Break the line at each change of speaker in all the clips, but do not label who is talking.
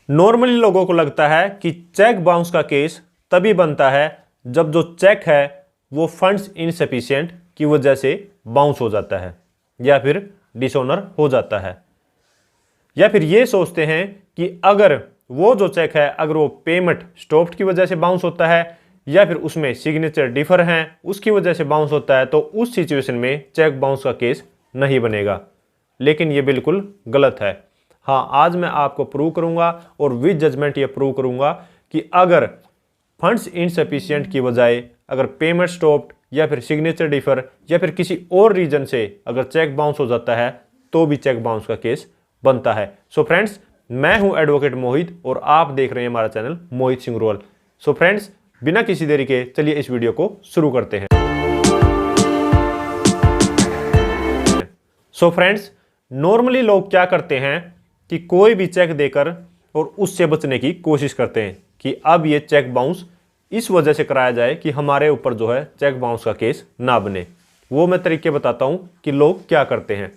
Normally लोगों को लगता है कि चेक बाउंस का केस तभी बनता है जब जो चेक है वो फंड्स इनसफिशिएंट की वजह से बाउंस हो जाता है या फिर डिसऑनर हो जाता है, या फिर ये सोचते हैं कि अगर वो जो चेक है अगर वो पेमेंट स्टॉप्ड की वजह से बाउंस होता है या फिर उसमें सिग्नेचर डिफर हैं उसकी वजह से बाउंस होता है तो उस सिचुएशन में चेक बाउंस का केस नहीं बनेगा। लेकिन ये बिल्कुल गलत है। हाँ, आज मैं आपको प्रूव करूंगा और विद जजमेंट ये प्रूव करूंगा कि अगर फंड्स इनसफिशिएंट की बजाय अगर पेमेंट स्टॉप्ड या फिर सिग्नेचर डिफर या फिर किसी और रीजन से अगर चेक बाउंस हो जाता है तो भी चेक बाउंस का केस बनता है। सो फ्रेंड्स, मैं हूं एडवोकेट मोहित और आप देख रहे हैं हमारा channel Mohit Singh role. So friends, बिना किसी देरी के चलिए इस वीडियो को शुरू करते हैं। सो फ्रेंड्स, नॉर्मली लोग क्या करते हैं कि कोई भी चेक देकर और उससे बचने की कोशिश करते हैं कि अब ये चेक बाउंस इस वजह से कराया जाए कि हमारे ऊपर जो है चेक बाउंस का केस ना बने। वो मैं तरीके बताता हूं कि लोग क्या करते हैं।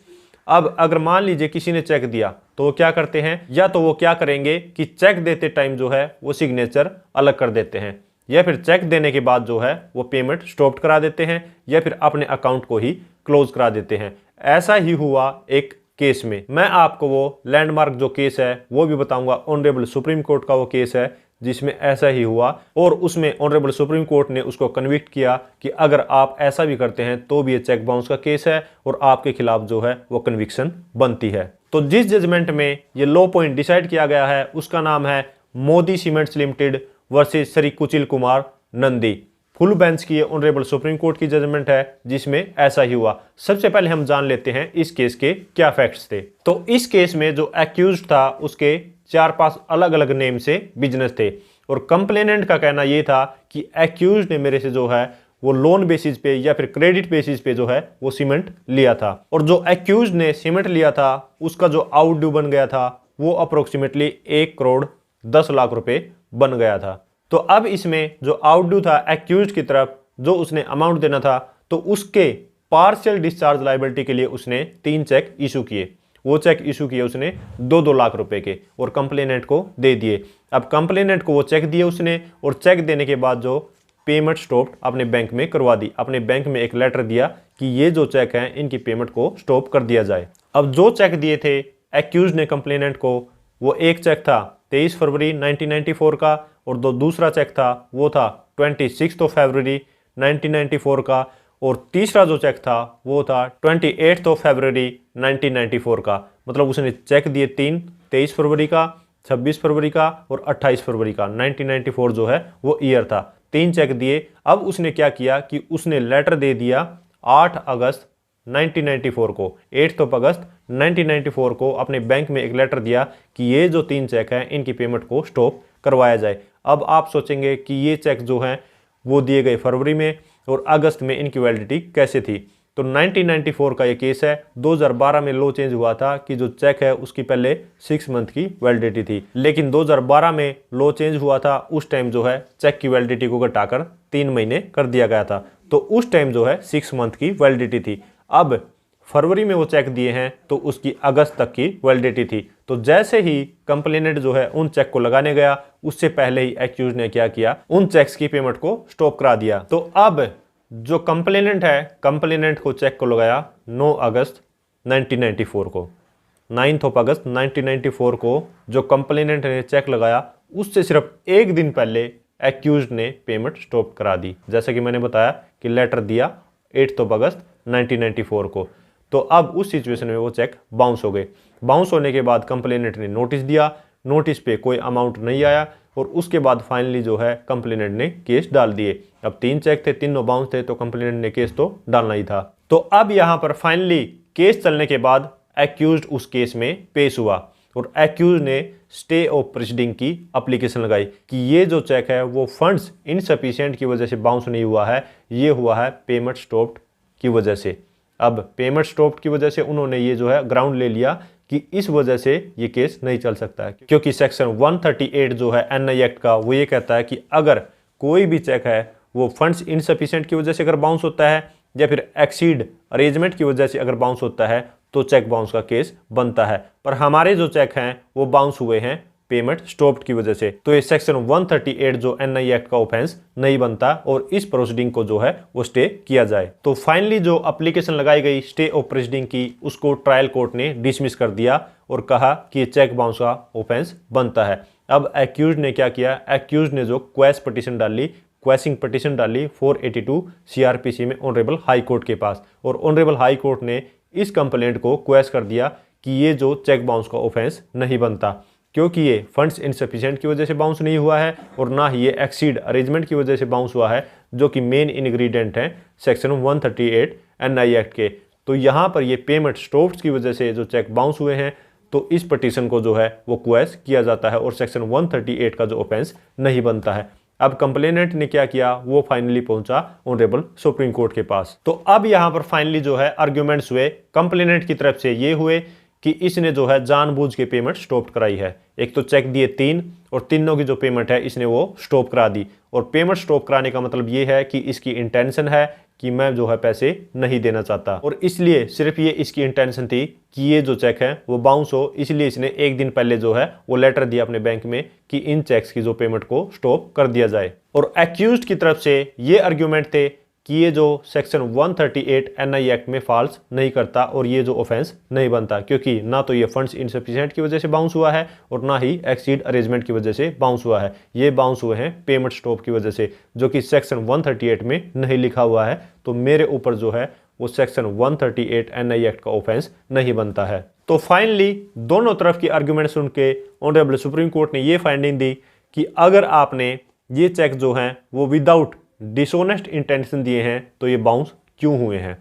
अब अगर मान लीजिए किसी ने चेक दिया तो वो क्या करते हैं, या तो वो क्या करेंगे कि चेक देते टाइम जो है वो सिग्नेचर अलग कर देते हैं या फिर चेक देने के बाद जो है वो पेमेंट स्टॉप करा देते हैं या फिर अपने अकाउंट को ही क्लोज करा देते हैं। ऐसा ही हुआ एक केस में। मैं आपको वो लैंडमार्क जो केस है वो भी बताऊंगा। ऑनरेबल सुप्रीम कोर्ट का वो केस है जिसमें ऐसा ही हुआ और उसमें ऑनरेबल सुप्रीम कोर्ट ने उसको कन्विक्ट किया कि अगर आप ऐसा भी करते हैं तो भी ये चेक बाउंस का केस है और आपके खिलाफ जो है वो कन्विक्शन बनती है। तो जिस जजमेंट में ये लॉ पॉइंट डिसाइड किया गया है उसका नाम है Modi cements limited versus Shri Kuchil Kumar Nandi. Full bench की ऑनरेबल सुप्रीम कोर्ट की जजमेंट है जिसमें ऐसा ही हुआ। सबसे पहले हम जान लेते हैं इस केस के क्या फैक्ट्स थे। तो इस केस में जो एक्यूज्ड था उसके 4-5 अलग अलग नेम से बिजनेस थे और कंप्लेनेंट का कहना यह था कि एक्यूज्ड ने मेरे से जो है वो लोन बेसिस पे या फिर क्रेडिट बेसिस पे जो है वो सीमेंट लिया था और जो एक्यूज्ड ने सीमेंट लिया था उसका जो आउट ड्यू बन गया था वो अप्रोक्सीमेटली 1 करोड़ 10 लाख रुपए बन गया था। तो अब इसमें जो आउट ड्यू था एक्यूज्ड की तरफ जो उसने अमाउंट देना था तो उसके पार्शियल डिस्चार्ज लायबिलिटी के लिए उसने 3 चेक इशू किए। वो चेक इशू किए उसने 2-2 लाख रुपए के और कंप्लेनेंट को दे दिए। अब कंप्लेनेंट को वो चेक दिए उसने और चेक देने के बाद जो पेमेंट स्टॉप अपने बैंक में करवा दी। अपने बैंक में एक लेटर दिया कि ये जो चेक हैं इनकी पेमेंट को स्टॉप कर दिया जाए। अब जो चेक दिए थे एक्यूज ने कंप्लेनेंट को, वो एक चेक था 23 फरवरी 1994 का और दूसरा चेक था वो था 26 फरवरी 1994 का और तीसरा जो चेक था वो था 28 फरवरी 1994 का। मतलब उसने चेक दिए 23 फरवरी का, 26 फरवरी का और 28 फरवरी का। 1994 जो है वो ईयर था। 3 चेक दिए। अब उसने क्या किया कि उसने लेटर दे दिया 8 अगस्त 1994 को, 8 अगस्त 1994 को अपने बैंक में एक लेटर दिया कि ये जो 3 चेक हैं इनकी पेमेंट को स्टॉप करवाया जाए। अब आप सोचेंगे कि ये चेक जो हैं वो दिए गए फरवरी में और अगस्त में इनकी वैलिडिटी कैसे थी। तो 1994 का ये केस है। 2012 में लॉ चेंज हुआ था कि जो चेक है उसकी पहले 6 मंथ की वैलिडिटी थी, लेकिन 2012 में लॉ चेंज हुआ था। उस टाइम जो है चेक की वैलिडिटी को घटाकर 3 महीने कर दिया गया था। तो उस टाइम जो है 6 मंथ की वैलिडिटी थी। अब फरवरी में वो चेक दिए हैं तो उसकी अगस्त तक की वैलिडिटी थी। तो जैसे ही कंप्लेनेंट जो है उन चेक को लगाने गया उससे पहले ही एक्यूज ने क्या किया, उन चेक्स की पेमेंट को स्टॉप करा दिया। तो अब जो कंप्लेनेंट है, कंप्लेनेंट को चेक को लगाया 9 अगस्त 1994 को। 9 अगस्त 1994 को जो कंप्लेनेंट ने चेक लगाया उससे सिर्फ एक दिन पहले एक्यूज ने पेमेंट स्टॉप करा दी। जैसा कि मैंने बताया कि लेटर दिया 8 अगस्त 1994 को। तो अब उस सिचुएशन में वो चेक बाउंस हो गए। बाउंस होने के बाद कंप्लेनेंट ने नोटिस दिया, नोटिस पे कोई अमाउंट नहीं आया और उसके बाद फाइनली जो है कंप्लेनेंट ने केस डाल दिए। अब 3 चेक थे, तीनों बाउंस थे तो कंप्लेनेंट ने केस तो डालना ही था। तो अब यहाँ पर फाइनली केस चलने के बाद एक्यूज्ड उस केस में पेश हुआ और एक्यूज ने स्टे ऑफ प्रोसीडिंग की एप्लीकेशन लगाई कि ये जो चेक है वो फंड्स इनसफिशिएंट की वजह से बाउंस नहीं हुआ है, ये हुआ है पेमेंट स्टॉप्ड की वजह से। अब पेमेंट स्टॉप्ड की वजह से उन्होंने ये जो है ग्राउंड ले लिया कि इस वजह से ये केस नहीं चल सकता है, क्योंकि सेक्शन 138 जो है एनआई एक्ट का वो ये कहता है कि अगर कोई भी चेक है वो फंड्स इनसफिशिएंट की वजह से अगर बाउंस होता है या फिर एक्सीड अरेंजमेंट की वजह से अगर बाउंस होता है तो चेक बाउंस का केस बनता है। पर हमारे जो चेक हैं वो बाउंस हुए हैं पेमेंट स्टॉप्ड की वजह से। तो ये सेक्शन 138 जो एनआई एक्ट का ऑफेंस नहीं बनता और इस प्रोसीडिंग को जो है वो स्टे किया जाए। तो फाइनली जो एप्लीकेशन लगाई गई स्टे ऑफ प्रोसीडिंग की, उसको ट्रायल कोर्ट ने डिसमिस कर दिया और कहा कि ये चेक बाउंस का ऑफेंस बनता है। अब एक्यूज ने क्या किया, एक्यूज ने जो क्वेस पिटीशन डाली, क्वेसिंग पिटीशन डाली 482 सीआरपीसी में ऑनरेबल हाई कोर्ट के पास, और ऑनरेबल हाई कोर्ट ने इस कंप्लेंट को क्वेस कर दिया कि ये जो चेक बाउंस का ऑफेंस नहीं बनता, क्योंकि ये फंड्स इनसफिशिएंट की वजह से बाउंस नहीं हुआ है और ना ही ये एक्सीड अरेंजमेंट की वजह से बाउंस हुआ है, जो कि मेन इंग्रेडिएंट हैं सेक्शन 138 एनआई एक्ट के। तो यहाँ पर ये पेमेंट स्टॉप्ड की वजह से जो चेक बाउंस हुए हैं, तो इस पिटीशन को जो है वो क्वेस किया जाता है और सेक्शन 138 का जो ऑफेंस नहीं बनता है। अब कंप्लेनेंट ने क्या किया, वो फाइनली पहुंचा ऑनरेबल सुप्रीम कोर्ट के पास। तो अब यहां पर फाइनली जो है आर्ग्यूमेंट्स हुए कंप्लेनेंट की तरफ से, ये हुए कि इसने जो है जानबूझ के पेमेंट स्टॉप कराई है। एक तो चेक दिए 3 और तीनों की जो पेमेंट है इसने वो स्टॉप करा दी, और पेमेंट स्टॉप कराने का मतलब ये है कि इसकी इंटेंशन है कि मैं जो है पैसे नहीं देना चाहता, और इसलिए सिर्फ ये इसकी इंटेंशन थी कि ये जो चेक है वो बाउंस हो, इसलिए इसने एक दिन पहले जो है वो लेटर दिया अपने बैंक में कि इन चेक्स की जो पेमेंट को स्टॉप कर दिया जाए। और एक्यूज्ड की तरफ से ये आर्ग्यूमेंट थे कि ये जो सेक्शन 138 एनआई एक्ट में फॉल्स नहीं करता और ये जो ऑफेंस नहीं बनता, क्योंकि ना तो ये फंड्स इनसफिशिएंट की वजह से बाउंस हुआ है और ना ही एक्सीड अरेंजमेंट की वजह से बाउंस हुआ है। ये बाउंस हुए हैं पेमेंट स्टॉप की वजह से, जो कि सेक्शन 138 में नहीं लिखा हुआ है। तो मेरे ऊपर जो है वो सेक्शन 138 एनआई एक्ट का ऑफेंस नहीं बनता है। तो फाइनली दोनों तरफ की आर्ग्यूमेंट सुन के ऑनरेबल सुप्रीम कोर्ट ने ये फाइंडिंग दी कि अगर आपने ये चेक जो हैं वो विदाउट डिसऑनेस्ट इंटेंशन दिए हैं तो ये बाउंस क्यों हुए हैं।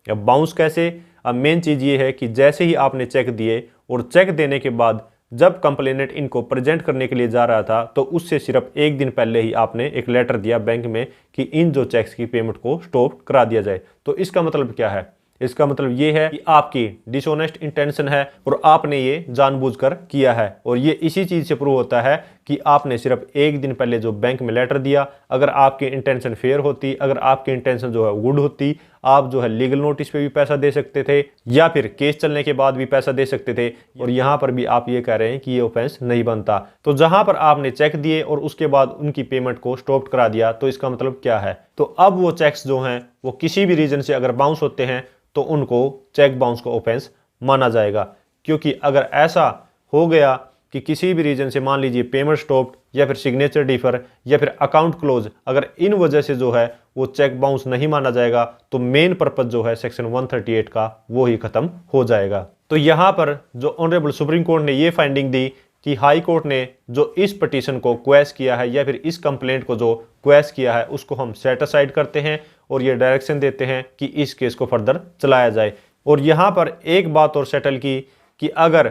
अब बाउंस कैसे, अब मेन चीज़ ये है कि जैसे ही आपने चेक दिए और चेक देने के बाद जब कंप्लेनेंट इनको प्रेजेंट करने के लिए जा रहा था, तो उससे सिर्फ एक दिन पहले ही आपने एक लेटर दिया बैंक में कि इन जो चेक्स की पेमेंट को स्टॉप करा दिया जाए। तो इसका मतलब क्या है, इसका मतलब ये है कि आपकी डिसऑनेस्ट इंटेंशन है और आपने ये जानबूझकर किया है, और ये इसी चीज़ से प्रूव होता है कि आपने सिर्फ एक दिन पहले जो बैंक में लेटर दिया, अगर आपकी इंटेंशन फेयर होती, अगर आपकी इंटेंशन जो है गुड होती, आप जो है लीगल नोटिस पे भी पैसा दे सकते थे या फिर केस चलने के बाद भी पैसा दे सकते थे, और यहाँ पर भी आप ये कह रहे हैं कि ये ऑफेंस नहीं बनता। तो जहाँ पर आपने चेक दिए और उसके बाद उनकी पेमेंट को स्टॉप करा दिया, तो इसका मतलब क्या है, तो अब वो चेक्स जो हैं वो किसी भी रीजन से अगर बाउंस होते हैं तो उनको चेक बाउंस का ऑफेंस माना जाएगा। क्योंकि अगर ऐसा हो गया कि किसी भी रीजन से मान लीजिए पेमेंट स्टॉप्ड या फिर सिग्नेचर डिफर या फिर अकाउंट क्लोज, अगर इन वजह से जो है वो चेक बाउंस नहीं माना जाएगा, तो मेन पर्पस जो है सेक्शन 138 का वो ही खत्म हो जाएगा। तो यहाँ पर जो ऑनरेबल सुप्रीम कोर्ट ने ये फाइंडिंग दी कि हाई कोर्ट ने जो इस पिटीशन को क्वेस किया है या फिर इस कंप्लेंट को जो क्वेस किया है उसको हम सेट असाइड करते हैं और ये डायरेक्शन देते हैं कि इस केस को फर्दर चलाया जाए। और यहाँ पर एक बात और सेटल की कि अगर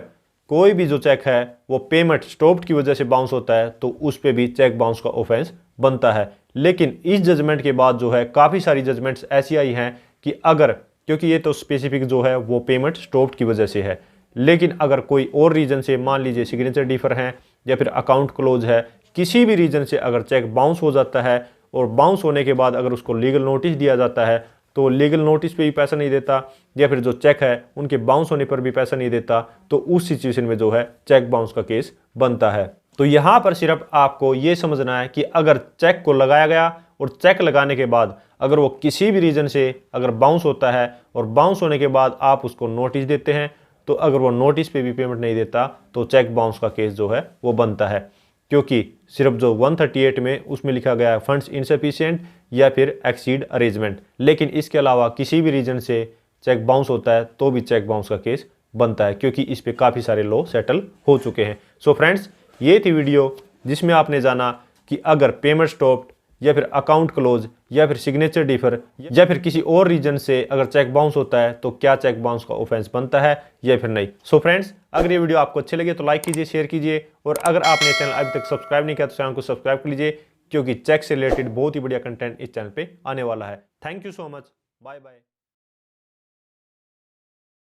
कोई भी जो चेक है वो पेमेंट स्टॉप्ड की वजह से बाउंस होता है तो उस पर भी चेक बाउंस का ऑफेंस बनता है। लेकिन इस जजमेंट के बाद जो है काफ़ी सारी जजमेंट्स ऐसी आई हैं कि अगर, क्योंकि ये तो स्पेसिफिक जो है वो पेमेंट स्टॉप्ड की वजह से है, लेकिन अगर कोई और रीजन से मान लीजिए सिग्नेचर डिफर है या फिर अकाउंट क्लोज है, किसी भी रीजन से अगर चेक बाउंस हो जाता है और बाउंस होने के बाद अगर उसको लीगल नोटिस दिया जाता है तो लीगल नोटिस पे भी पैसा नहीं देता या फिर जो चेक है उनके बाउंस होने पर भी पैसा नहीं देता, तो उस सिचुएशन में जो है चेक बाउंस का केस बनता है। तो यहाँ पर सिर्फ आपको ये समझना है कि अगर चेक को लगाया गया और चेक लगाने के बाद अगर वो किसी भी रीजन से अगर बाउंस होता है और बाउंस होने के बाद आप उसको नोटिस देते हैं, तो अगर वो नोटिस पे भी पेमेंट नहीं देता तो चेक बाउंस का केस जो है वो बनता है। क्योंकि सिर्फ जो 138 में उसमें लिखा गया है फंड्स इनसफिशिएंट या फिर एक्सीड अरेंजमेंट, लेकिन इसके अलावा किसी भी रीजन से चेक बाउंस होता है तो भी चेक बाउंस का केस बनता है, क्योंकि इस पे काफ़ी सारे लॉ सेटल हो चुके हैं। सो फ्रेंड्स, ये थी वीडियो जिसमें आपने जाना कि अगर पेमेंट स्टॉप्ड या फिर अकाउंट क्लोज या फिर सिग्नेचर डिफर या फिर किसी और रीजन से अगर चेक बाउंस होता है तो क्या चेक बाउंस का ऑफेंस बनता है या फिर नहीं। सो फ्रेंड्स, अगर ये वीडियो आपको अच्छी लगे तो लाइक कीजिए, शेयर कीजिए, और अगर आपने चैनल अभी तक सब्सक्राइब नहीं किया तो चैनल को सब्सक्राइब कर लीजिए, क्योंकि चेक से रिलेटेड बहुत ही बढ़िया कंटेंट इस चैनल पे आने वाला है। Thank you so much, bye bye.